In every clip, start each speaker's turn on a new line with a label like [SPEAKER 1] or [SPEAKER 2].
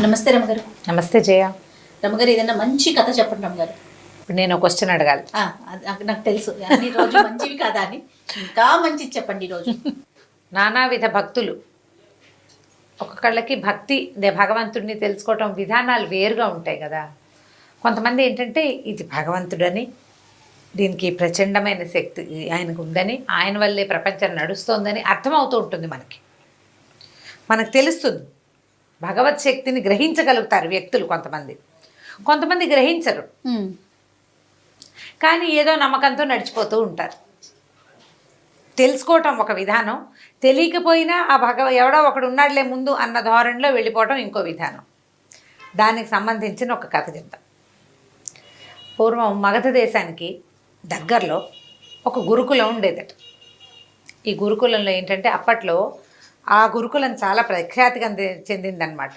[SPEAKER 1] నమస్తే రమగారు.
[SPEAKER 2] నమస్తే జయ.
[SPEAKER 1] రమగారు, ఏదైనా మంచి కథ చెప్పండి రమగారు.
[SPEAKER 2] ఇప్పుడు నేను ఒక క్వశ్చన్ అడగాలి.
[SPEAKER 1] నాకు తెలుసు అన్ని రోజు మంచివి కాదా అని, ఇంకా మంచిది చెప్పండి ఈరోజు.
[SPEAKER 2] నానావిధ భక్తులు, ఒక్కొక్కళ్ళకి భక్తి భగవంతుడిని తెలుసుకోవటం విధానాలు వేరుగా ఉంటాయి కదా. కొంతమంది ఏంటంటే ఇది భగవంతుడని, దీనికి ప్రచండమైన శక్తి ఆయనకు ఉందని, ఆయన వల్లే ప్రపంచం నడుస్తోందని అర్థమవుతూ ఉంటుంది. మనకు తెలుస్తుంది. భగవత్ శక్తిని గ్రహించగలుగుతారు వ్యక్తులు. కొంతమంది గ్రహించరు, కానీ ఏదో నమ్మకంతో నడిచిపోతూ ఉంటారు. తెలుసుకోవటం ఒక విధానం, తెలియకపోయినా ఆ ఎవడో ఒకడు ఉన్నాడులే ముందు అన్న ధోరణిలో వెళ్ళిపోవటం ఇంకో విధానం. దానికి సంబంధించిన ఒక కథ చెప్తాం. పూర్వం మగధ దేశానికి దగ్గరలో ఒక గురుకులం ఉండేదట. ఈ గురుకులంలో ఏంటంటే అప్పట్లో ఆ గురుకులం చాలా ప్రఖ్యాతిగా చెందిందనమాట.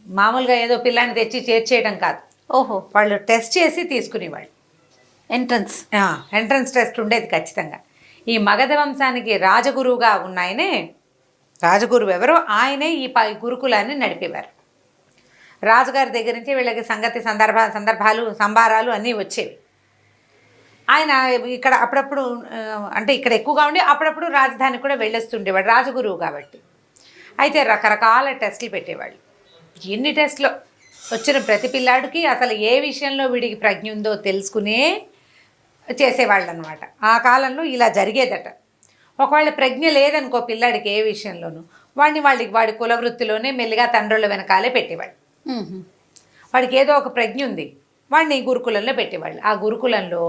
[SPEAKER 2] మామూలుగా ఏదో పిల్లాన్ని తెచ్చి చేర్చేయడం కాదు.
[SPEAKER 1] ఓహో,
[SPEAKER 2] వాళ్ళు టెస్ట్ చేసి తీసుకునేవాళ్ళు. ఎంట్రన్స్ టెస్ట్ ఉండేది ఖచ్చితంగా. ఈ మగధ వంశానికి రాజగురువుగా ఉన్నాయనే, రాజగురువు ఎవరో ఆయనే ఈ గురుకులాన్ని నడిపేవారు. రాజుగారి దగ్గర నుంచి వీళ్ళకి సందర్భాలు సంబారాలు అన్నీ వచ్చేవి. ఆయన ఇక్కడ అప్పుడప్పుడు అంటే ఇక్కడ ఎక్కువగా ఉండి అప్పుడప్పుడు రాజధానికి కూడా వెళ్ళొస్తుండేవాడు, రాజగురువు కాబట్టి. అయితే రకరకాల టెస్టులు పెట్టేవాళ్ళు. ఎన్ని టెస్టులు వచ్చిన ప్రతి పిల్లాడికి అసలు ఏ విషయంలో వీడికి ప్రజ్ఞ ఉందో తెలుసుకునే చేసేవాళ్ళు అనమాట. ఆ కాలంలో ఇలా జరిగేదట. ఒకవేళ ప్రజ్ఞ లేదనుకో పిల్లాడికి ఏ విషయంలోనూ, వాడి కులవృత్తిలోనే మెల్లిగా తండ్రుల వెనకాలే పెట్టేవాళ్ళు. వాడికి ఏదో ఒక ప్రజ్ఞ ఉంది, వాడిని గురుకులంలో పెట్టేవాళ్ళు. ఆ గురుకులంలో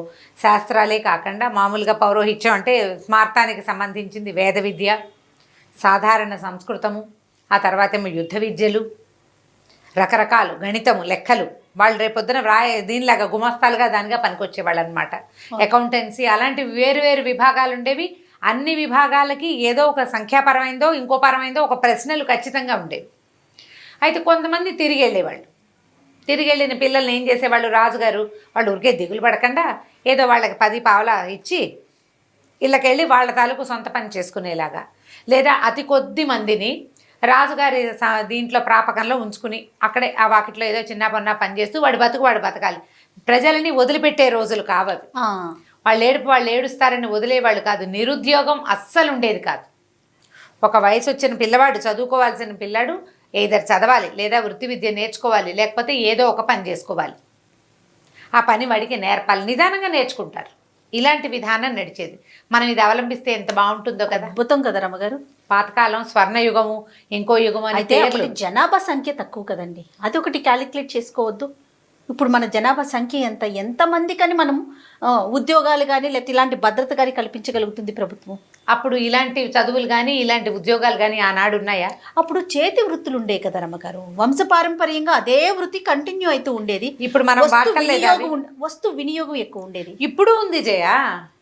[SPEAKER 2] శాస్త్రాలే కాకుండా మామూలుగా పౌరోహిత్యం అంటే స్మార్తానికి సంబంధించింది వేద విద్య, సాధారణ సంస్కృతము, ఆ తర్వాత ఏమో యుద్ధ విద్యలు, రకరకాలు గణితము, లెక్కలు. వాళ్ళు రేపొద్దున దీనిలాగా గుమస్తాలుగా దానిగా పనికొచ్చేవాళ్ళు అనమాట. అకౌంటెన్సీ అలాంటి వేరు విభాగాలు ఉండేవి. అన్ని విభాగాలకి ఏదో ఒక సంఖ్యాపరమైందో ఇంకో పరమైందో ఒక ప్రశ్నలు ఖచ్చితంగా ఉండేవి. అయితే కొంతమంది తిరిగి వెళ్ళిన పిల్లల్ని ఏం చేసేవాళ్ళు రాజుగారు, వాళ్ళు ఊరికే దిగులు పడకుండా ఏదో వాళ్ళకి 10 పావలా ఇచ్చి ఇళ్ళకెళ్ళి వాళ్ళ తాలూకు సొంత పని చేసుకునేలాగా, లేదా అతి కొద్ది మందిని రాజుగారి దీంట్లో ప్రాపకంలో ఉంచుకుని అక్కడే ఆ వాకిట్లో ఏదో చిన్న పని చేస్తూ వాడు బతకాలి. ప్రజలని వదిలిపెట్టే రోజులు కావవి. వాళ్ళు ఏడుస్తారని వదిలేవాళ్ళు కాదు. నిరుద్యోగం అస్సలు ఉండేది కాదు. ఒక వయసు వచ్చిన పిల్లవాడు, చదువుకోవాల్సిన పిల్లాడు ఏదర్ చదవాలి, లేదా వృత్తి విద్య నేర్చుకోవాలి, లేకపోతే ఏదో ఒక పని చేసుకోవాలి. ఆ పని వాడికి నేర్పాలి, నిదానంగా నేర్చుకుంటారు. ఇలాంటి విధానం నడిచేది. మనం ఇది అవలంబిస్తే ఎంత బాగుంటుందో కదా.
[SPEAKER 1] అద్భుతం కదా రమగారు.
[SPEAKER 2] పాతకాలం స్వర్ణయుగము, ఇంకో యుగము అని.
[SPEAKER 1] అయితే జనాభా సంఖ్య తక్కువ కదండి, అదొకటి క్యాలిక్యులేట్ చేసుకోవద్దు. ఇప్పుడు మన జనాభా సంఖ్య ఎంతమంది కానీ మనం ఉద్యోగాలు కానీ లేకపోతే ఇలాంటి భద్రత కానీ కల్పించగలుగుతుంది ప్రభుత్వం.
[SPEAKER 2] అప్పుడు ఇలాంటి చదువులు కానీ ఇలాంటి ఉద్యోగాలు కానీ ఆనాడు ఉన్నాయా?
[SPEAKER 1] అప్పుడు చేతి వృత్తులు ఉండే కదా రమ్మగారు. వంశపారంపర్యంగా అదే వృత్తి కంటిన్యూ అవుతూ ఉండేది.
[SPEAKER 2] ఇప్పుడు మనం
[SPEAKER 1] వస్తు వినియోగం ఎక్కువ ఉండేది.
[SPEAKER 2] ఇప్పుడు ఉంది జయ.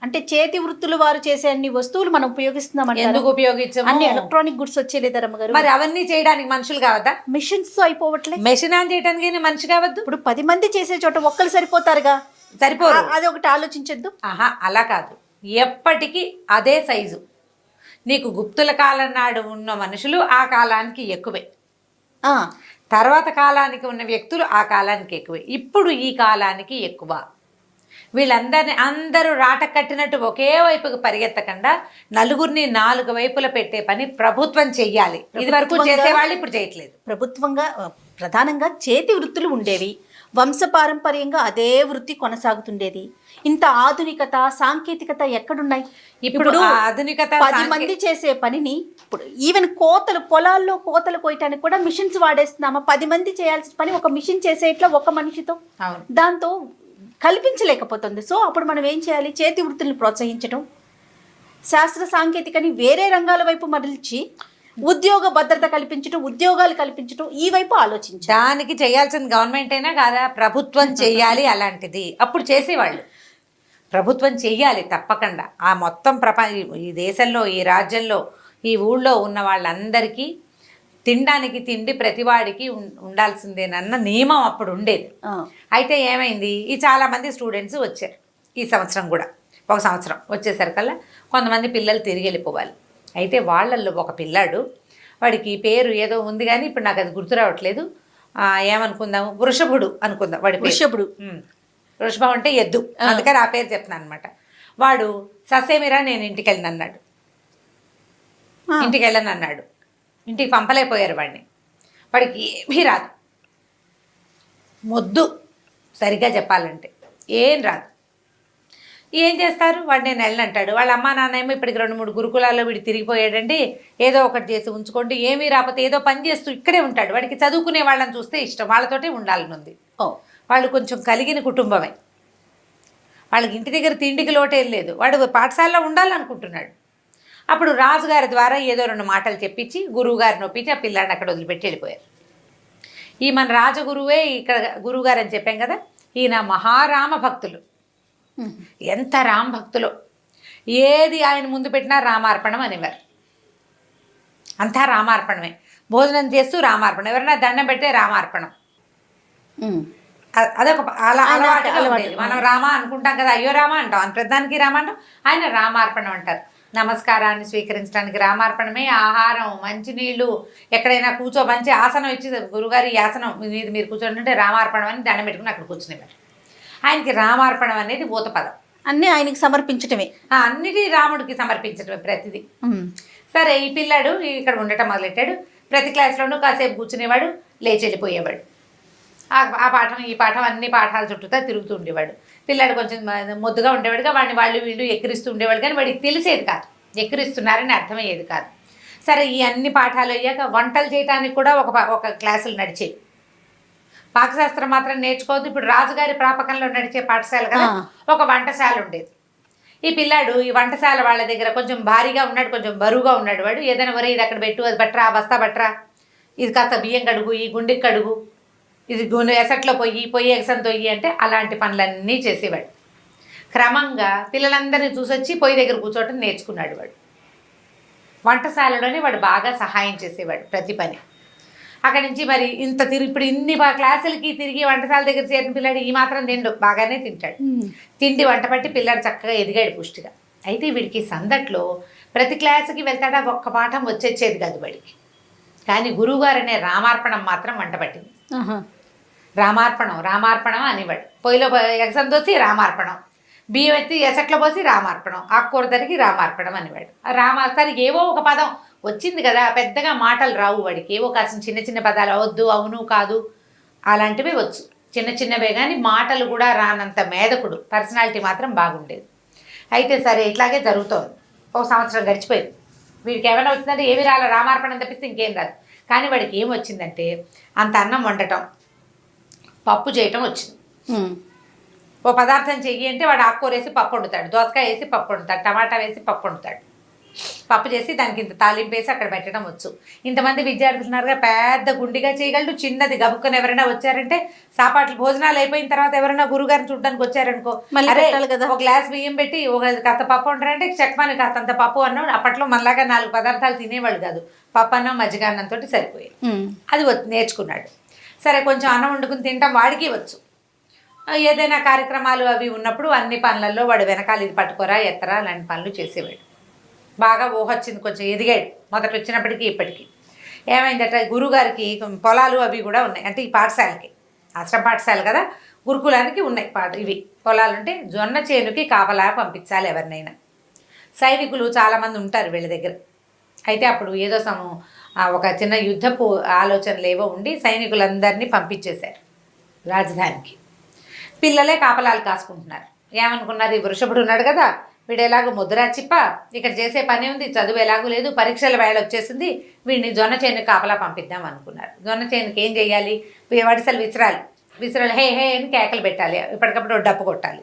[SPEAKER 1] అంటే చేతి వృత్తులు వారు చేసే అన్ని వస్తువులు మనం ఉపయోగిస్తున్నాం.
[SPEAKER 2] ఎందుకు ఉపయోగించాము?
[SPEAKER 1] అన్ని ఎలక్ట్రానిక్ గుడ్స్ వచ్చేలేదా రమ్మగారు?
[SPEAKER 2] మరి అవన్నీ చేయడానికి మనుషులు కావద్దా?
[SPEAKER 1] మిషన్స్ అయిపోవట్లేదు.
[SPEAKER 2] మెషిన్ ఆన్ చేయడానికి మనిషి కావద్దు.
[SPEAKER 1] ఇప్పుడు 10 మంది చేసే చోట ఒక్కరు సరిపోతారుగా.
[SPEAKER 2] సరిపోరు.
[SPEAKER 1] అది ఒకటి ఆలోచించద్దు.
[SPEAKER 2] అలా కాదు, ఎప్పటికీ అదే సైజు. నీకు గుప్తుల కాలం నాడు ఉన్న మనుషులు ఆ కాలానికి ఎక్కువే, తర్వాత కాలానికి ఉన్న వ్యక్తులు ఆ కాలానికి ఎక్కువే. ఇప్పుడు ఈ కాలానికి ఎక్కువ. అందరూ రాట కట్టినట్టు ఒకే వైపుకి పరిగెత్తకుండా నలుగురిని 4 వైపుల పెట్టే పని ప్రభుత్వం చెయ్యాలి. ఇది వరకు చేసేవాళ్ళు ఇప్పుడు చేయట్లేదు.
[SPEAKER 1] ప్రభుత్వంగా ప్రధానంగా చేతి వృత్తులు ఉండేవి. వంశపారంపర్యంగా అదే వృత్తి కొనసాగుతుండేది. ఇంత ఆధునికత సాంకేతికత ఎక్కడున్నాయి? ఇప్పుడు
[SPEAKER 2] ఆధునికత
[SPEAKER 1] 10 మంది చేసే పనిని ఇప్పుడు ఈవెన్ పొలాల్లో కోతలు కోయటానికి కూడా మిషన్స్ వాడేస్తున్నామా? 10 మంది చేయాల్సిన పని ఒక మిషన్ చేసేట్లా ఒక మనిషితో దాంతో కల్పించలేకపోతుంది. సో అప్పుడు మనం ఏం చేయాలి? చేతి వృత్తుల్ని ప్రోత్సహించడం, శాస్త్ర సాంకేతికని వేరే రంగాల వైపు మరల్చి ఉద్యోగ భద్రత కల్పించడం, ఉద్యోగాలు కల్పించడం, ఈ వైపు ఆలోచించాలి.
[SPEAKER 2] దానికి చేయాల్సిన గవర్నమెంట్ అయినా కాదా? ప్రభుత్వం చెయ్యాలి అలాంటిది. అప్పుడు చేసేవాళ్ళు. ప్రభుత్వం చెయ్యాలి తప్పకుండా. ఆ మొత్తం ఈ దేశంలో, ఈ రాజ్యంలో, ఈ ఊళ్ళో ఉన్న వాళ్ళందరికీ తినడానికి తిండి ప్రతివాడికి ఉండాల్సిందేనన్న నియమం అప్పుడు ఉండేది. అయితే ఏమైంది, ఈ చాలామంది స్టూడెంట్స్ వచ్చారు. ఈ సంవత్సరం కూడా 1 సంవత్సరం వచ్చేసరికల్లా కొంతమంది పిల్లలు తిరిగి వెళ్ళిపోవాలి. అయితే వాళ్ళల్లో ఒక పిల్లాడు, వాడికి పేరు ఏదో ఉంది కానీ ఇప్పుడు నాకు అది గుర్తు రావట్లేదు, ఏమనుకుందాము, వృషభుడు అనుకుందాం వాడి పేరు.
[SPEAKER 1] వృషభుడు.
[SPEAKER 2] వృషభం అంటే ఎద్దు, అందుకని ఆ పేరు చెప్తున్నాను అనమాట. వాడు ససేమిరా నేను ఇంటికి వెళ్ళను అన్నాడు. ఇంటికి వెళ్ళను అన్నాడు. ఇంటికి పంపలేకపోయారు వాడిని. వాడికి ఏమీ రాదు, మొద్దు సరిగ్గా చెప్పాలంటే ఏం రాదు. ఏం చేస్తారు, వాడు నేను వెళ్ళనంటాడు. వాళ్ళ అమ్మా నాన్న ఏమో ఇప్పటికి 2-3 గురుకులాల్లో వీడు తిరిగిపోయాడండి, ఏదో ఒకటి చేసి ఉంచుకోండి, ఏమీ రాకపోతే ఏదో పని చేస్తూ ఇక్కడే ఉంటాడు. వాడికి చదువుకునే వాళ్ళని చూస్తే ఇష్టం, వాళ్ళతోటే ఉండాలని ఉంది. వాళ్ళు కొంచెం కలిగిన కుటుంబమే, వాళ్ళకి ఇంటి దగ్గర తిండికి లోటేం లేదు, వాడు పాఠశాలలో ఉండాలనుకుంటున్నాడు. అప్పుడు రాజుగారి ద్వారా ఏదో 2 మాటలు చెప్పించి గురువుగారిని ఒప్పించి ఆ పిల్లాడిని అక్కడ వదిలిపెట్టి వెళ్ళిపోయారు. ఈ మన రాజగురువే ఇక్కడ గురువుగారు అని చెప్పాం కదా, ఈయన మహారామ భక్తులు. ఎంత రామ భక్తులు, ఏది ఆయన ముందు పెట్టినా రామార్పణం అనేవారు. అంతా రామార్పణమే, భోజనం చేస్తూ రామార్పణం, ఎవరైనా దండం పెడితే రామార్పణం. అదొక అలవాటు. మనం రామ అనుకుంటాం కదా, అయ్యో రామ అంటాం, ప్రధానికి రామ అంటాం, ఆయన రామార్పణం అంటారు. నమస్కారాన్ని స్వీకరించడానికి రామార్పణమే. ఆహారం, మంచినీళ్ళు, ఎక్కడైనా మంచి ఆసనం ఇచ్చి గురుగారి ఈ ఆసనం మీద మీరు కూర్చోండి రామార్పణం అని దండం పెట్టుకుని అక్కడ కూర్చునేవారు. ఆయనకి రామార్పణం అనేది ఊత పదం,
[SPEAKER 1] అన్నీ ఆయనకి సమర్పించటమే,
[SPEAKER 2] అన్నిటి రాముడికి సమర్పించటమే ప్రతిదీ. సరే, ఈ పిల్లాడు ఇక్కడ ఉండటం మొదలెట్టాడు. ప్రతి క్లాస్లోనూ కాసేపు కూర్చునేవాడు, లేచి వెళ్ళిపోయేవాడు. ఆ పాఠం ఈ పాఠం అన్ని పాఠాల చుట్టూతా తిరుగుతూ ఉండేవాడు. పిల్లాడు కొంచెం మొద్దుగా ఉండేవాడుగా, వాడిని వాళ్ళు వీళ్ళు ఎక్కిరిస్తూ ఉండేవాడు, కానీ వాడికి తెలిసేది కాదు, ఎక్కిరిస్తున్నారని అర్థమయ్యేది కాదు. సరే, ఈ అన్ని పాఠాలు అయ్యాక వంటలు చేయడానికి కూడా ఒక క్లాసులు నడిచేవి. పాకశాస్త్రం మాత్రం నేర్చుకోవద్దు, ఇప్పుడు రాజుగారి ప్రాపకంలో నడిచే పాఠశాల కదా, ఒక వంటశాల ఉండేది. ఈ పిల్లాడు ఈ వంటశాల వాళ్ళ దగ్గర కొంచెం భారీగా ఉన్నాడు, కొంచెం బరువుగా ఉన్నాడు. వాడు ఏదైనా వరే ఇది అక్కడ పెట్టు, అది బట్రా, బస్తా బట్రా, ఇది కాస్త బియ్యం కడుగు, ఈ గుండెకి కడుగు, ఇది ఎసట్లో పొయ్యి ఎగసం తొయ్యి అంటే అలాంటి పనులన్నీ చేసేవాడు. క్రమంగా పిల్లలందరినీ చూసొచ్చి పొయ్యి దగ్గర కూర్చోవటం నేర్చుకున్నాడు. వాడు వంటశాలలోనే వాడు బాగా సహాయం చేసేవాడు ప్రతి పని. అక్కడి నుంచి మరి ఇప్పుడు ఇన్ని క్లాసులకి తిరిగి వంటశాల దగ్గర చేరిన పిల్లాడు ఈ మాత్రం తిండు, బాగానే తింటాడు. తిండి వంట పట్టి పిల్లాడు చక్కగా ఎదిగాడు పుష్టిగా. అయితే వీడికి సందట్లో ప్రతి క్లాసుకి వెళ్తాడా, ఒక్క పాఠం వచ్చేది కాదు వాడికి. కానీ గురువుగారు అనే రామార్పణం మాత్రం వంట పట్టింది. రామార్పణం అనేవాడు. పొయ్యిలో ఎగసం దోసి రామార్పణం, బియ్యం ఎత్తి ఎసట్లో పోసి రామార్పణం, ఆకుకూర తరిగి రామార్పణం అనేవాడు. సరికి ఏవో ఒక పదం వచ్చింది కదా, పెద్దగా మాటలు రావు వాడికి, ఏవో కాసిన చిన్న చిన్న పదాలు, అవద్దు, అవును, కాదు, అలాంటివే వచ్చు, చిన్న చిన్నవే. కానీ మాటలు కూడా రానంత మేధకుడు, పర్సనాలిటీ మాత్రం బాగుండేది. అయితే సరే, ఇట్లాగే జరుగుతోంది. 1 సంవత్సరం గడిచిపోయింది. వీడికి ఏమైనా వచ్చిందంటే ఏమి రాలే, రామార్పణం తప్పిస్తే ఇంకేం రాదు. కానీ వాడికి ఏం వచ్చిందంటే అంత అన్నం వండటం, పప్పు చేయటం వచ్చింది. ఓ పదార్థం చెయ్యి అంటే వాడు ఆకుకూర వేసి పప్పు వండుతాడు, దోసకాయ వేసి పప్పు వండుతాడు, టమాటా వేసి పప్పు వండుతాడు. పప్పు చేసి దానికి ఇంత తాలింపు వేసి అక్కడ పెట్టడం వచ్చు. ఇంతమంది విద్యార్థులు ఉన్నారుగా, పెద్ద గుండిగా చేయగలడు. చిన్నది గబుక్కని ఎవరైనా వచ్చారంటే, సాపాట్లు భోజనాలు అయిపోయిన తర్వాత ఎవరైనా గురుగారిని చూడడానికి వచ్చారనుకో, ఒక గ్లాస్ బియ్యం పెట్టి ఒక కాస్త పప్పు వండారంటే చెక్మాని కాస్తంత పప్పు అన్నం. అప్పట్లో మనలాగా 4 పదార్థాలు తినేవాళ్ళు కాదు, పప్పు అన్నం మజ్జిగ అన్నంతో సరిపోయేది. అది నేర్చుకున్నాడు. సరే, కొంచెం అన్నం వండుకుని తింటాం వాడికి వచ్చు. ఏదైనా కార్యక్రమాలు అవి ఉన్నప్పుడు అన్ని పనులలో వాడు వెనకాల ఇది పట్టుకోరా, ఎత్తరా, అలాంటి పనులు చేసేవాడు. బాగా ఊహొచ్చింది, కొంచెం ఎదిగాడు. మొదట వచ్చినప్పటికీ ఇప్పటికీ ఏమైందట, గురువుగారికి పొలాలు అవి కూడా ఉన్నాయి. అంటే ఈ పాఠశాలకి, ఆశ్రమ పాఠశాల కదా, గురుకులానికి ఉన్నాయి ఇవి పొలాలు. ఉంటే జొన్న చేనుకి కాపలా పంపించాలి ఎవరినైనా. సైనికులు చాలామంది ఉంటారు వీళ్ళ దగ్గర. అయితే అప్పుడు ఏదో ఒక చిన్న యుద్ధపు ఆలోచనలు ఏవో ఉండి సైనికులందరినీ పంపించేశారు రాజధానికి. పిల్లలే కాపలాలు కాసుకుంటున్నారు. ఏమనుకున్నారు, ఈ వృషభుడు ఉన్నాడు కదా, వీడు ఎలాగో ముద్రా చిప్ప, ఇక్కడ చేసే పని ఉంది, చదువు ఎలాగూ లేదు, పరీక్షల వేళ వచ్చేసింది, వీడిని జొన్న చేనుకి కాపలా పంపిద్దాం అనుకున్నారు. జొన్న చేనుకి ఏం చేయాలి, వడిసలు విసరాలి, హే హే అని కేకలు పెట్టాలి, ఇప్పటికప్పుడు డప్పు కొట్టాలి.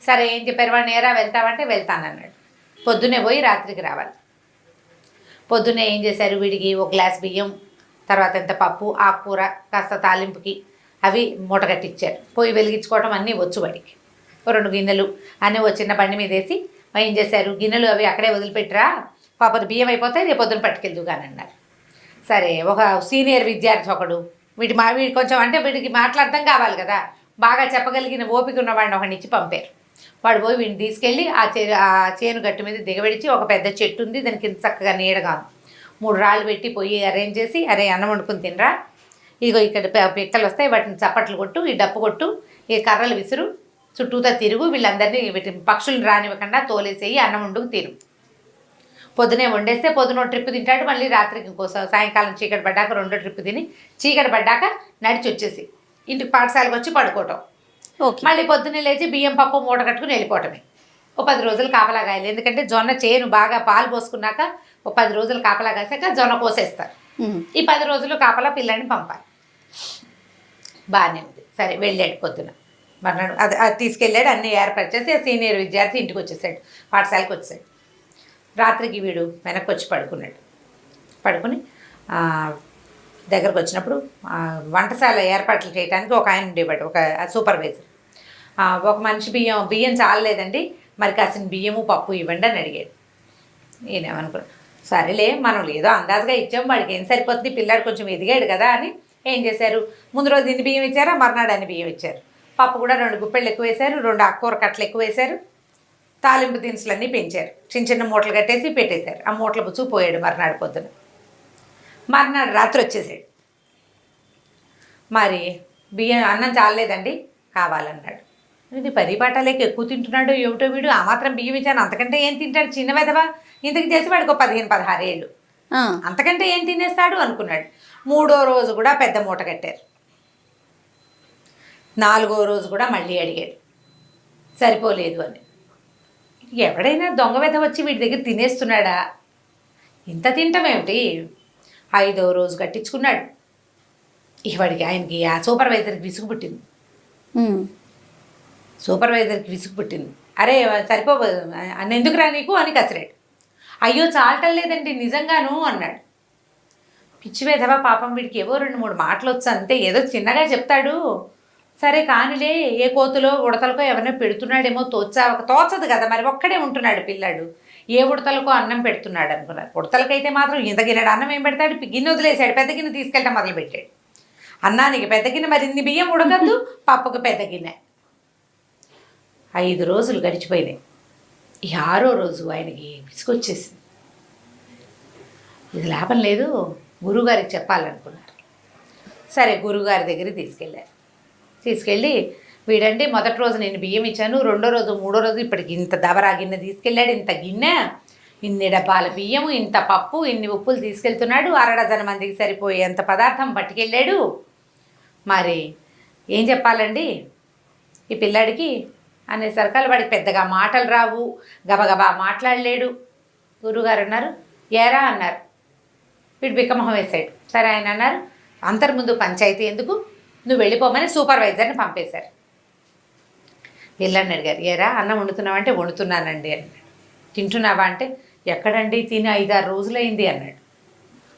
[SPEAKER 2] సరే, ఏం చెప్పారు, వాడిని ఏరా వెళ్తావంటే వెళ్తానన్నాడు. పొద్దున్నే పోయి రాత్రికి రావాలి. పొద్దున్నే ఏం చేశారు, వీడికి 1 గ్లాస్ బియ్యం, తర్వాత ఎంత పప్పు, ఆకుకూర, కాస్త తాలింపుకి అవి మూట కట్టించారు. పొయ్యి వెలిగించుకోవటం అన్నీ వచ్చు వాడికి. 2 గిన్నెలు అన్నీ చిన్న బండి మీద వేసి ఏం చేశారు, గిన్నెలు అవి అక్కడే వదిలిపెట్టరా, పాపది బియ్యం అయిపోతే రేపు పొద్దున పట్టుకెళ్దు కానీ అన్నారు. సరే, ఒక సీనియర్ విద్యార్థి ఒకడు, వీడి కొంచెం అంటే వీడికి మాట్లాడటం కావాలి కదా, బాగా చెప్పగలిగిన ఓపిక ఉన్నవాడిని ఒకడిని ఇచ్చి పంపారు. వాడు పోయి వీడిని తీసుకెళ్ళి ఆ చేను గట్టు మీద దిగబెడిచి, ఒక పెద్ద చెట్టు ఉంది, దానికి చక్కగా నీడగా 3 రాళ్ళు పెట్టి పొయ్యి అరేంజ్ చేసి, అరే అన్నం వండుకుని తినరా, ఇదిగో ఇక్కడ పిక్కలు వస్తాయి, వాటిని చప్పట్లు కొట్టు, ఈ డప్పు కొట్టు, ఈ కర్రలు విసురు, చుట్టూతా తిరుగు, వీళ్ళందరినీ వీటి పక్షులను రానివ్వకుండా తోలేసేయి, అన్నం వండుకు తిరుగు. పొద్దునే వండేస్తే పొద్దున ట్రిప్ తింటాడు, మళ్ళీ రాత్రికి ఇంకోసం సాయంకాలం చీకటి పడ్డాక రెండో ట్రిప్ తిని చీకటి పడ్డాక నడిచి వచ్చేసి ఇంటికి పాఠశాలకు వచ్చి పడుకోవటం. మళ్ళీ పొద్దున్నే లేచి బియ్యం పప్పు మూట కట్టుకుని వెళ్ళిపోవటమే. ఓ 10 రోజులు కాపలా కాయాలి, ఎందుకంటే జొన్న చేను బాగా పాలు పోసుకున్నాక ఓ 10 రోజులు కాపలా కాసాక జొన్న కోసేస్తారు. ఈ 10 రోజులు కాపలా పిల్లని పంపాలి. బాగానే ఉంది. సరే వెళ్ళాడు పొద్దున, మర్నాడు అది తీసుకెళ్ళాడు, అన్నీ ఏర్పరిచేసి సీనియర్ విద్యార్థి ఇంటికి వచ్చేసాడు, పాఠశాలకు వచ్చేసాడు. రాత్రికి వీడు వెనక్కి వచ్చి పడుకుని దగ్గరకు వచ్చినప్పుడు వంటశాల ఏర్పాట్లు చేయడానికి ఒక ఆయన ఉండేవాడు, ఒక సూపర్వైజర్. ఒక మనిషి బియ్యం చాలలేదండి, మరి కాసిన బియ్యము పప్పు ఇవ్వండి అని అడిగాడు. నేనేమనుకున్నాను, సరేలే మనం ఏదో అందాజుగా ఇచ్చాము, వాడికి ఏం సరిపోతుంది, పిల్లాడు కొంచెం ఎదిగాడు కదా అని ఏం చేశారు, ముందు రోజు ఇన్ని బియ్యం ఇచ్చారా, మర్నాడు అన్ని బియ్యం ఇచ్చారు. పప్పు కూడా 2 గుప్పెళ్ళు ఎక్కువ వేశారు, 2 ఆకుకూర కట్టలు ఎక్కువ వేశారు, తాలింపు దినుసులన్నీ పెంచారు, చిన్న మూటలు కట్టేసి పెట్టేశారు. ఆ మూటలు పుచ్చుకు పోయాడు మర్నాడు పొద్దున. మర్నాడు రాత్రి వచ్చేసాడు. మరి బియ్యం అన్నం చాలలేదండి కావాలన్నాడు. ఇది పరిపాటాలేక ఎక్కువ తింటున్నాడు ఏమిటో వీడు, ఆ మాత్రం బియ్యం ఇచ్చాను, అంతకంటే ఏం తింటాడు, చిన్న వెధవా, ఇంతకు చేసి వాడికి 15-16 ఏళ్ళు, అంతకంటే ఏం తినేస్తాడు అనుకున్నాడు. 3వ రోజు కూడా పెద్ద మూట కట్టారు. 4వ రోజు కూడా మళ్ళీ అడిగాడు, సరిపోలేదు అని. ఎవడైనా దొంగ వెధ వచ్చి వీడి దగ్గర తినేస్తున్నాడా, ఇంత తింటామేమిటి. 5వ రోజు కట్టించుకున్నాడు. వాడికి ఆయనకి ఆ సూపర్వైజర్కి విసుగు పుట్టింది. అరే సరిపోదు ఎందుకురా నీకు అని కసిరాడు. అయ్యో చాలటం లేదండి నిజంగాను అన్నాడు. పిచ్చి వెధవ పాపం, వీడికి ఏవో 2-3 మాటలు వచ్చు అంతే, ఏదో చిన్నగా చెప్తాడు. సరే కానిలే, ఏ కోతులో ఉడతలకో ఎవరైనా పెడుతున్నాడేమో తోచదు కదా, మరి ఒక్కడే ఉంటున్నాడు పిల్లాడు, ఏ ఉడతలకో అన్నం పెడుతున్నాడు అనుకున్నారు. ఉడతలకైతే మాత్రం ఇంత గిన్నెడు అన్నం ఏం పెడతాడు, గిన్నె వదిలేశాడు, పెద్ద గిన్నె తీసుకెళ్ళటం మొదలుపెట్టాడు. అన్నానికి పెద్ద గిన్నె, మరి ఇన్ని బియ్యం ఉడకద్దు, పప్పుకు పెద్ద గిన్నె. 5 రోజులు గడిచిపోయినాయి. ఈ 6వ రోజు ఆయనకి విసుగొచ్చేసింది. ఇది లాభం లేదు, గురువుగారికి చెప్పాలనుకున్నారు. సరే గురువుగారి దగ్గరికి తీసుకెళ్ళి వీడండి మొదటి రోజు నేను బియ్యం ఇచ్చాను, 2వ రోజు 3వ రోజు ఇప్పటికి ఇంత దబరా గిన్నె తీసుకెళ్ళాడు, ఇంత గిన్నె, ఇన్ని డబ్బాల బియ్యము, ఇంత పప్పు, ఇన్ని ఉప్పులు తీసుకెళ్తున్నాడు, 6 డజన్ మందికి సరిపోయేంత పదార్థం పట్టుకెళ్ళాడు. మరి ఏం చెప్పాలండి ఈ పిల్లాడికి అనేసరికల్ వాడికి పెద్దగా మాటలు రావు, గబగబా మాట్లాడలేడు. గురువుగారు అన్నారు, ఏరా అన్నారు. వీడు బిక్కమొహం వేశాడు. సరే ఆయన అన్నారు, అంతర్ముందు పంచాయతీ ఎందుకు, నువ్వు వెళ్ళిపోమని సూపర్వైజర్ని పంపేశారు. వెళ్ళండి అడిగారు, ఏరా అన్నం వండుతున్నావా అంటే వండుతున్నానండి అన్నాడు. తింటున్నావా అంటే ఎక్కడండి, తిని 5-6 రోజులైంది అన్నాడు.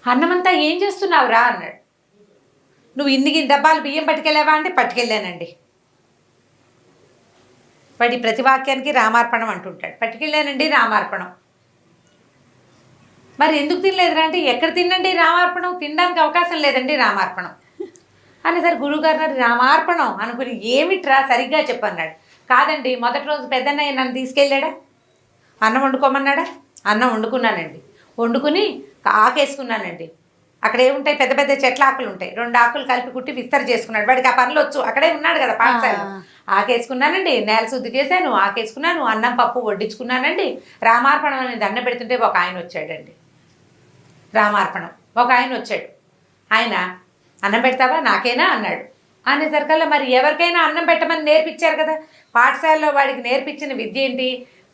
[SPEAKER 2] అన్నమంతా ఏం చేస్తున్నావురా అన్నాడు. నువ్వు ఇన్ని డబ్బాలు బియ్యం పట్టుకెళ్ళావా అంటే పట్టుకెళ్ళానండి. వాడి ప్రతి వాక్యానికి రామార్పణం అంటుంటాడు. పట్టుకెళ్ళానండి రామార్పణం. మరి ఎందుకు తినలేదురా అంటే ఎక్కడ తినండి రామార్పణం, తినడానికి అవకాశం లేదండి రామార్పణం అనేసరి గురువుగారు రామార్పణం అనుకుని ఏమిట్రా సరిగ్గా చెప్పన్నాడు. కాదండి మొదటి రోజు పెద్దన్నయ్య నన్ను తీసుకెళ్ళాడా, అన్నం వండుకోమన్నాడా, అన్నం వండుకున్నానండి, వండుకుని ఆకేసుకున్నానండి. అక్కడ ఏముంటాయి, పెద్ద పెద్ద చెట్ల ఆకులు ఉంటాయి, 2 ఆకులు కలిపి కుట్టి విస్తరి చేసుకున్నాడు. వాడికి ఆ పనులు వచ్చు, అక్కడే ఉన్నాడు కదా పాఠశాలలో. ఆకేసుకున్నానండి, నేల శుద్ధి చేశాను, ఆకేసుకున్నాను, అన్నం పప్పు వడ్డించుకున్నానండి. రామార్పణం అని దండ పెడుతుంటే ఒక ఆయన వచ్చాడండి. రామార్పణం ఒక ఆయన వచ్చాడు. ఆయన అన్నం పెడతావా నాకేనా అన్నాడు. అనేసరికల్లా మరి ఎవరికైనా అన్నం పెట్టమని నేర్పించారు కదా, పాఠశాలలో వాడికి నేర్పించిన విద్య ఏంటి,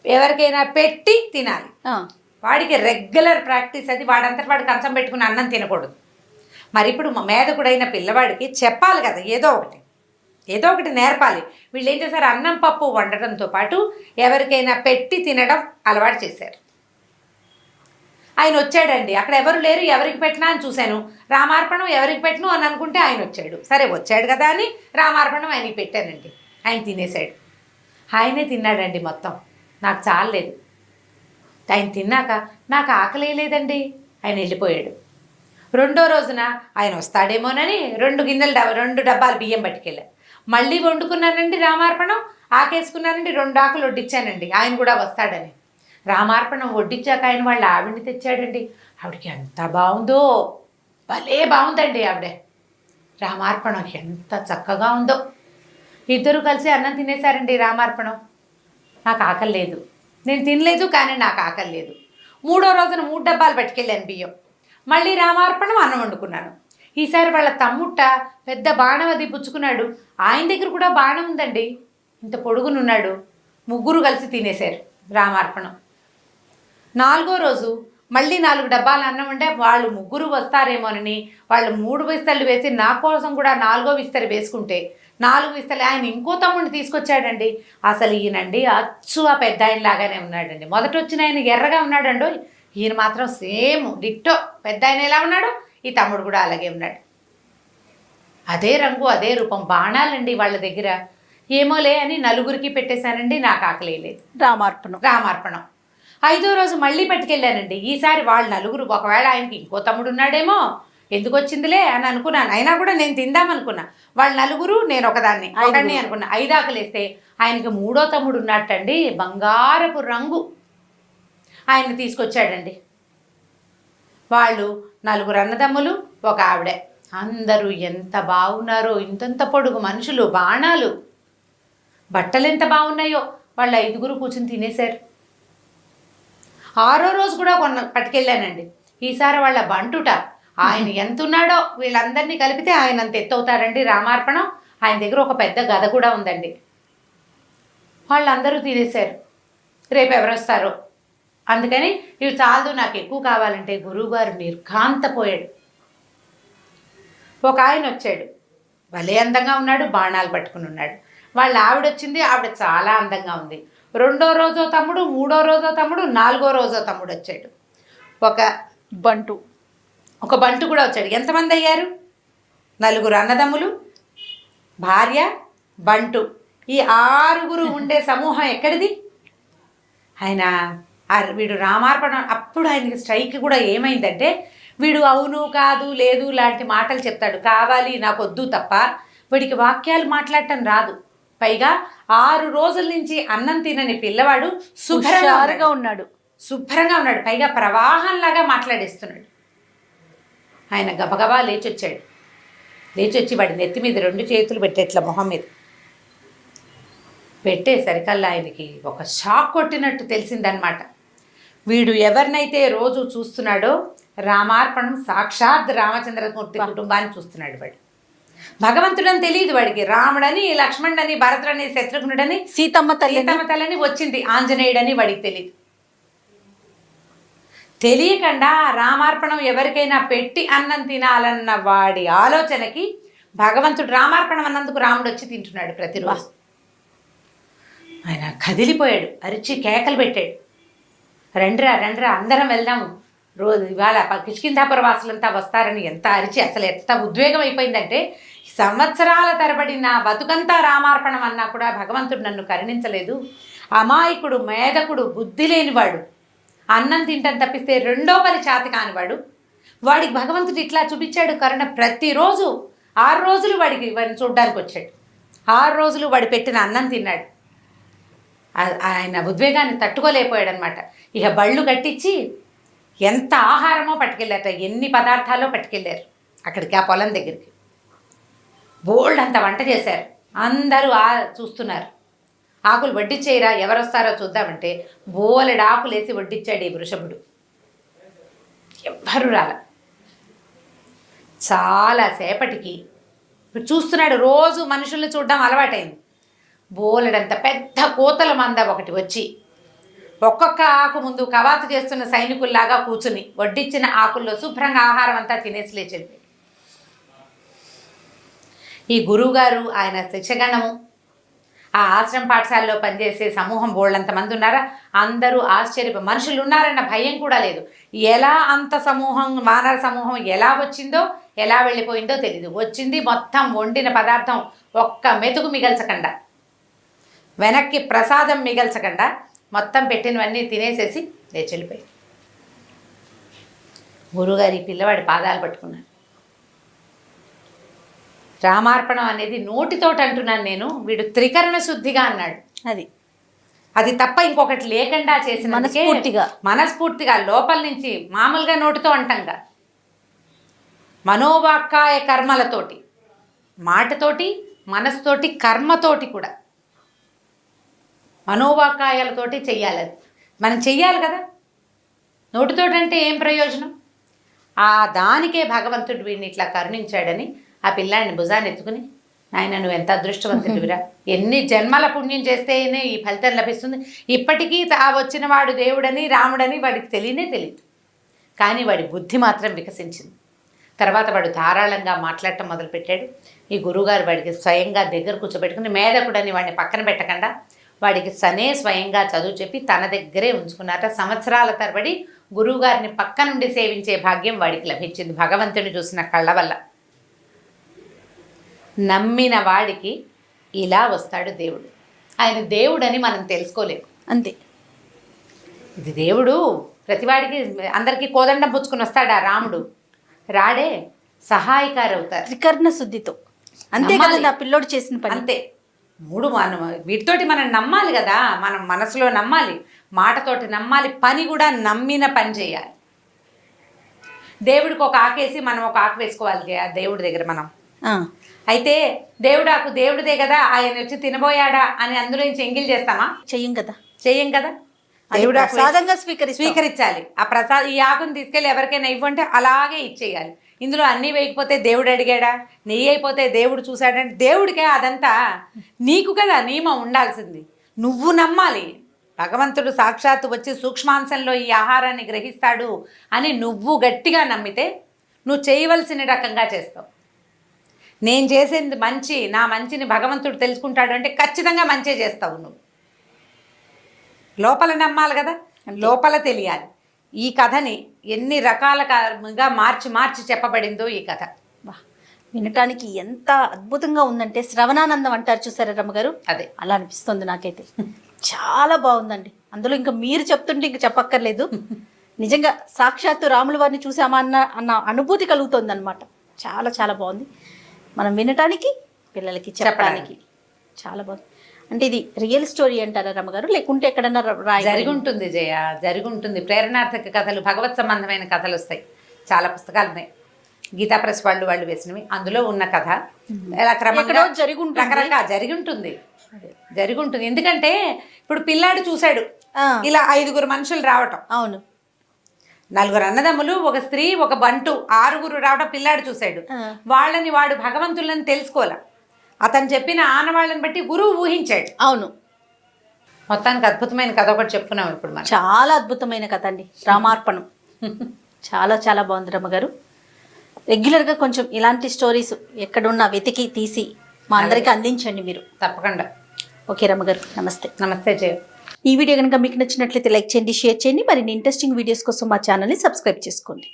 [SPEAKER 2] ఎవరికైనా పెట్టి తినాలి. వాడికి రెగ్యులర్ ప్రాక్టీస్ అది, వాడంతటి వాడికి కంచం పెట్టుకుని అన్నం తినకూడదు. మరి ఇప్పుడు మేధకుడైన పిల్లవాడికి చెప్పాలి కదా, ఏదో ఒకటి నేర్పాలి. వీళ్ళు ఏం చేశారు, అన్నం పప్పు వండటంతో పాటు ఎవరికైనా పెట్టి తినడం అలవాటు చేశారు. ఆయన వచ్చాడండి, అక్కడ ఎవరు లేరు, ఎవరికి పెట్టినా అని చూశాను, రామార్పణం ఎవరికి పెట్టను అని అనుకుంటే ఆయన వచ్చాడు. సరే వచ్చాడు కదా అని రామార్పణం ఆయనకి పెట్టానండి. ఆయన తినేశాడు. ఆయనే తిన్నాడండి మొత్తం, నాకు చాలలేదు. ఆయన తిన్నాక నాకు ఆకలి లేదండి, ఆయన వెళ్ళిపోయాడు. 2వ రోజున ఆయన వస్తాడేమోనని 2 డబ్బాలు బియ్యం పట్టుకెళ్ళా. మళ్ళీ వండుకున్నానండి రామార్పణం, ఆకేసుకున్నానండి, 2 ఆకులు వడ్డించానండి, ఆయన కూడా వస్తాడని. రామార్పణం వడ్డించాక ఆయన వాళ్ళ ఆవిడని తెచ్చాడండి. ఆవిడకి ఎంత బాగుందో, భలే బాగుందండి ఆవిడ. రామార్పణం ఎంత చక్కగా ఉందో. ఇద్దరు కలిసి అన్నం తినేశారండి. రామార్పణం నాకు ఆకలి లేదు, నేను తినలేదు కానీ నాకు ఆకలి లేదు. 3వ రోజున 3 డబ్బాలు పట్టుకెళ్ళాను బియ్యం. మళ్ళీ రామార్పణం అన్నం వండుకున్నాను. ఈసారి వాళ్ళ తమ్ముట్ట పెద్ద బాణం అది పుచ్చుకున్నాడు. ఆయన దగ్గర కూడా బాణం ఉందండి, ఇంత పొడుగునున్నాడు. ముగ్గురు కలిసి తినేశారు రామార్పణం. 4వ రోజు మళ్ళీ 4 డబ్బాలు అన్నం ఉంటే వాళ్ళు ముగ్గురు వస్తారేమోనని వాళ్ళు 3 విస్తళ్ళు వేసి నా కోసం కూడా 4వ విస్తరి వేసుకుంటే 4 విస్తలు ఆయన ఇంకో తమ్ముడిని తీసుకొచ్చాడండి. అసలు ఈయనండి అచ్చు ఆ పెద్ద ఆయన లాగానే ఉన్నాడండి. మొదట వచ్చిన ఆయన ఎర్రగా ఉన్నాడండో, ఈయన మాత్రం సేమ్ డిట్టో పెద్ద ఆయన ఎలా ఉన్నాడు ఈ తమ్ముడు కూడా అలాగే ఉన్నాడు. అదే రంగు అదే రూపం. బాణాలండి వాళ్ళ దగ్గర. ఏమోలే అని నలుగురికి పెట్టేశానండి. నాకు ఆకలి లేదు. రామార్పణం 5వ రోజు మళ్ళీ పట్టుకెళ్ళానండి. ఈసారి వాళ్ళు నలుగురు, ఒకవేళ ఆయనకి ఇంకో తమ్ముడు ఉన్నాడేమో, ఎందుకు వచ్చిందిలే అని అనుకున్నాను. అయినా కూడా నేను తిందామనుకున్నా. వాళ్ళు నలుగురు, నేను ఒకదాన్ని అనుకున్నా. 5 ఆకలేస్తే ఆయనకి 3వ తమ్ముడు ఉన్నట్టండి, బంగారపు రంగు. ఆయన్ని తీసుకొచ్చాడండి. వాళ్ళు 4 అన్నదమ్ములు, ఒక ఆవిడే. అందరూ ఎంత బాగున్నారో, ఇంతంత పొడుగు మనుషులు, బాణాలు, బట్టలు ఎంత బాగున్నాయో. వాళ్ళు 5గురు కూర్చుని తినేశారు. 6వ రోజు కూడా పట్టుకెళ్ళానండి. ఈసారి వాళ్ళ బంటుట, ఆయన ఎంత ఉన్నాడో వీళ్ళందరినీ కలిపితే ఆయన అంత ఎత్తవుతారండి రామార్పణం. ఆయన దగ్గర ఒక పెద్ద గద కూడా ఉందండి. వాళ్ళందరూ తినేశారు. రేపు ఎవరు వస్తారో అందుకని ఇవి చాలదు, నాకు ఎక్కువ కావాలంటే గురువుగారు నిర్ఘాంతపోయాడు. ఒక ఆయన వచ్చాడు, భలే అందంగా ఉన్నాడు, బాణాలు పట్టుకుని ఉన్నాడు. వాళ్ళ ఆవిడ వచ్చింది, ఆవిడ చాలా అందంగా ఉంది. 2వ రోజో తమ్ముడు, 3వ రోజో తమ్ముడు, 4వ రోజో తమ్ముడు వచ్చాడు. ఒక బంటు కూడా వచ్చాడు. ఎంతమంది అయ్యారు? 4 అన్నదమ్ములు, భార్య, బంటు. ఈ 6గురు ఉండే సమూహం ఎక్కడిది? ఆయన వీడు రామార్పణం అప్పుడు ఆయనకి స్ట్రైక్ కూడా ఏమైందంటే, వీడు అవును కాదు లేదు లాంటి మాటలు చెప్తాడు. కావాలి నాకు వద్దు తప్ప వీడికి వాక్యాలు మాట్లాడటం రాదు. పైగా 6 రోజుల నుంచి అన్నం తినని పిల్లవాడు శుభ్రంగా ఉన్నాడు. పైగా ప్రవాహంలాగా మాట్లాడేస్తున్నాడు. ఆయన గబగబా లేచొచ్చాడు. లేచొచ్చి వాడి నెత్తి మీద 2 చేతులు పెట్టేట్ల మొహం మీద పెట్టేసరికల్లా ఆయనకి ఒక షాక్ కొట్టినట్టు తెలిసిందనమాట. వీడు ఎవరినైతే రోజు చూస్తున్నాడో రామార్పణం సాక్షాత్ రామచంద్రమూర్తి కుటుంబాన్ని చూస్తున్నాడు. వాడు భగవంతుడని తెలియదు వాడికి. రాముడని, లక్ష్మణుడని, భరతుడని, శత్రుఘ్నుడని, సీతమ్మ తల్లిని వచ్చింది, ఆంజనేయుడని వాడికి తెలియదు. తెలియకుండా రామార్పణం ఎవరికైనా పెట్టి అన్నం తినాలన్న వాడి ఆలోచనకి భగవంతుడు రామార్పణం అన్నందుకు రాముడు వచ్చి తింటున్నాడు ప్రతిరోజు. ఆయన కదిలిపోయాడు, అరిచి కేకలు పెట్టాడు, రండ్రా అందరం వెళ్దాము, రోజు ఇవాళ కిష్కింధాపుర వాసులంతా వస్తారని ఎంత అరిచి, అసలు ఎంత ఉద్వేగం అయిపోయిందంటే, సంవత్సరాల తరబడి నా బతుకంతా రామార్పణం అన్నా కూడా భగవంతుడు నన్ను కరుణించలేదు. అమాయకుడు, మేధకుడు, బుద్ధి లేనివాడు, అన్నం తింటాను తప్పిస్తే 2వ పని చేత కానివాడు, వాడికి భగవంతుడు ఇట్లా చూపించాడు కరుణ. ప్రతిరోజు 6 రోజులు వాడికి వాడిని చూడ్డానికి వచ్చాడు. 6 రోజులు వాడు పెట్టిన అన్నం తిన్నాడు. ఆయన ఉద్వేగాన్ని తట్టుకోలేకపోయాడు అనమాట. ఇక బళ్ళు కట్టించి ఎంత ఆహారమో పట్టుకెళ్ళారట, ఎన్ని పదార్థాలో పట్టుకెళ్ళారు అక్కడికి, ఆ పొలం దగ్గరికి. బోల్డ్ అంత వంట చేశారు. అందరూ చూస్తున్నారు. ఆకులు వడ్డిచ్చేయరా, ఎవరు వస్తారో చూద్దామంటే బోలెడు ఆకులు వేసి వడ్డిచ్చాడు ఈ వృషభుడు. ఎవ్వరు రాల. చాలాసేపటికి చూస్తున్నాడు. రోజు మనుషుల్ని చూడడం అలవాటైంది. బోలెడంత పెద్ద కోతల మంద ఒకటి వచ్చి ఒక్కొక్క ఆకు ముందు కవాతు చేస్తున్న సైనికుల్లాగా కూర్చుని వడ్డిచ్చిన ఆకుల్లో శుభ్రంగా ఆహారం అంతా తినేసి లేచింది. ఈ గురువుగారు, ఆయన శిక్షగణము, ఆ ఆశ్రమ పాఠశాలలో పనిచేసే సమూహం బోళ్ళంతమంది ఉన్నారా, అందరూ మనుషులు ఉన్నారన్న భయం కూడా లేదు. ఎలా అంత సమూహం, వానర సమూహం ఎలా వచ్చిందో ఎలా వెళ్ళిపోయిందో తెలీదు. వచ్చింది మొత్తం వండిన పదార్థం ఒక్క మెతుకు మిగల్చకుండా, వెనక్కి ప్రసాదం మిగల్చకుండా మొత్తం పెట్టినవన్నీ తినేసేసి లేచెళ్ళిపోయి గురువుగారి పిల్లవాడి పాదాలు పట్టుకున్నాను. రామార్పణం అనేది నోటితోటి అంటున్నాను నేను, వీడు త్రికరణ శుద్ధిగా అన్నాడు. అది తప్ప ఇంకొకటి లేకుండా చేసిన మనస్ఫూర్తిగా లోపల నుంచి, మామూలుగా నోటితో అంటంగా మనోవాక్కాయ కర్మలతోటి మాటతోటి, మనసుతోటి, కర్మతోటి కూడా, మనోవాకాయాలతోటి చెయ్యాలి. అది మనం చెయ్యాలి కదా. నోటితోటి అంటే ఏం ప్రయోజనం? ఆ దానికే భగవంతుడు వీడిని ఇట్లా కరుణించాడని ఆ పిల్లాడిని భుజాన్ని ఎత్తుకుని, నాయన నువ్వు ఎంత అదృష్టవంతుడివిరా, ఎన్ని జన్మల పుణ్యం చేస్తేనే ఈ ఫలితం లభిస్తుంది. ఇప్పటికీ వచ్చిన వాడు దేవుడని రాముడని వాడికి తెలియదు. కానీ వాడి బుద్ధి మాత్రం వికసించింది. తర్వాత వాడు ధారాళంగా మాట్లాడటం మొదలుపెట్టాడు. ఈ గురువుగారు వాడికి స్వయంగా దగ్గర కూర్చోబెట్టుకుని, మేధకుడని వాడిని పక్కన పెట్టకుండా వాడికి స్వయంగా చదువు చెప్పి తన దగ్గరే ఉంచుకున్నారట. సంవత్సరాల తరబడి గురువుగారిని పక్క నుండి సేవించే భాగ్యం వాడికి లభించింది భగవంతుని చూసిన కళ్ళ వల్ల. నమ్మిన వాడికి ఇలా వస్తాడు దేవుడు. ఆయన దేవుడని మనం తెలుసుకోలేము,
[SPEAKER 1] అంతే.
[SPEAKER 2] ఇది దేవుడు ప్రతివాడికి అందరికీ కోదండం పుచ్చుకుని వస్తాడా రాముడు? రాడే, సహాయకారు అవుతారు
[SPEAKER 1] త్రికర్ణ శుద్ధితో. అంతే కదా నా పిల్లోడు చేసిన పని.
[SPEAKER 2] అంతే. మనం వీటితోటి మనం నమ్మాలి కదా. మనం మనసులో నమ్మాలి, మాటతోటి నమ్మాలి, పని కూడా నమ్మిన పని చేయాలి. దేవుడికి ఒక ఆకేసి మనం ఒక ఆకు వేసుకోవాలి దేవుడి దగ్గర మనం. అయితే దేవుడాకు దేవుడిదే కదా, ఆయన వచ్చి తినబోయాడా అని అందులో నుంచి ఎంగిల్ చేస్తామా? చెయ్యం కదా. దేవుడు ప్రసాదంగా స్వీకరించాలి. ఆ ఈ ఆకుని తీసుకెళ్ళి ఎవరికైనా ఇవ్వంటే అలాగే ఇచ్చేయాలి. ఇందులో అన్నీ వేయకపోతే దేవుడు అడిగాడా? నెయ్యి అయిపోతే దేవుడు చూశాడంటే దేవుడికే అదంతా నీకు కదా నియమం ఉండాల్సింది. నువ్వు నమ్మాలి. భగవంతుడు సాక్షాత్తు వచ్చి సూక్ష్మాంశంలో ఈ ఆహారాన్ని గ్రహిస్తాడు అని నువ్వు గట్టిగా నమ్మితే నువ్వు చేయవలసిన రకంగా చేస్తావు. నేను చేసేది మంచి, నా మంచిని భగవంతుడు తెలుసుకుంటాడు అంటే ఖచ్చితంగా మంచే చేస్తావు నువ్వు. లోపల నమ్మాలి కదా, లోపల తెలియాలి. ఈ కథని ఎన్ని రకాలుగా మార్చి చెప్పబడిందో ఈ కథ.
[SPEAKER 1] వినటానికి ఎంత అద్భుతంగా ఉందంటే, శ్రవణానందం అంటారు చూసారా రమ్మగారు,
[SPEAKER 2] అదే
[SPEAKER 1] అలా అనిపిస్తుంది నాకైతే. చాలా బాగుందండి. అందులో ఇంకా మీరు చెప్తుంటే ఇంక చెప్పక్కర్లేదు. నిజంగా సాక్షాత్తు రాముల వారిని చూసామా అన్న అనుభూతి కలుగుతుంది అనమాట. చాలా చాలా బాగుంది. మనం వినటానికి, పిల్లలకి చెప్పడానికి చాలా బాగుంది. అంటే ఇది రియల్ స్టోరీ అంటారా రమ్మగారు, లేకుంటే ఎక్కడన్నా
[SPEAKER 2] జరిగి ఉంటుంది జయ, జరిగి ఉంటుంది. ప్రేరణార్థక కథలు, భగవత్ సంబంధమైన కథలు వస్తాయి. చాలా పుస్తకాలు ఉన్నాయి, గీతా ప్రెస్ వాళ్ళు వేసినవి. అందులో ఉన్న కథ రకరకాల జరిగి ఉంటుంది. ఎందుకంటే ఇప్పుడు పిల్లాడు చూశాడు ఇలా 5 మనుషులు రావటం.
[SPEAKER 1] అవును,
[SPEAKER 2] 4 అన్నదమ్ములు, ఒక స్త్రీ, ఒక బంటు, 6 రావటం పిల్లాడు చూశాడు. వాళ్ళని వాడు భగవంతులని తెలుసుకోలే. అతను చెప్పిన ఆనవాళ్ళని బట్టి గురువు ఊహించాడు.
[SPEAKER 1] అవును,
[SPEAKER 2] మొత్తానికి అద్భుతమైన కథ ఒకటి చెప్పుకున్నాం ఇప్పుడు మనం.
[SPEAKER 1] చాలా అద్భుతమైన కథ అండి, రామార్పణం. చాలా చాలా బాగుంది రమ్మగారు. రెగ్యులర్గా కొంచెం ఇలాంటి స్టోరీస్ ఎక్కడున్నా వెతికి తీసి మా అందరికీ అందించండి మీరు.
[SPEAKER 2] తప్పకుండా.
[SPEAKER 1] ఓకే రమ్మగారు, నమస్తే.
[SPEAKER 2] నమస్తే జయ.
[SPEAKER 1] ఈ వీడియో కనుక మీకు నచ్చినట్లయితే లైక్ చేయండి, షేర్ చేయండి. మరిన్ని ఇంట్రెస్టింగ్ వీడియోస్ కోసం మా ఛానల్ని సబ్స్క్రైబ్ చేసుకోండి.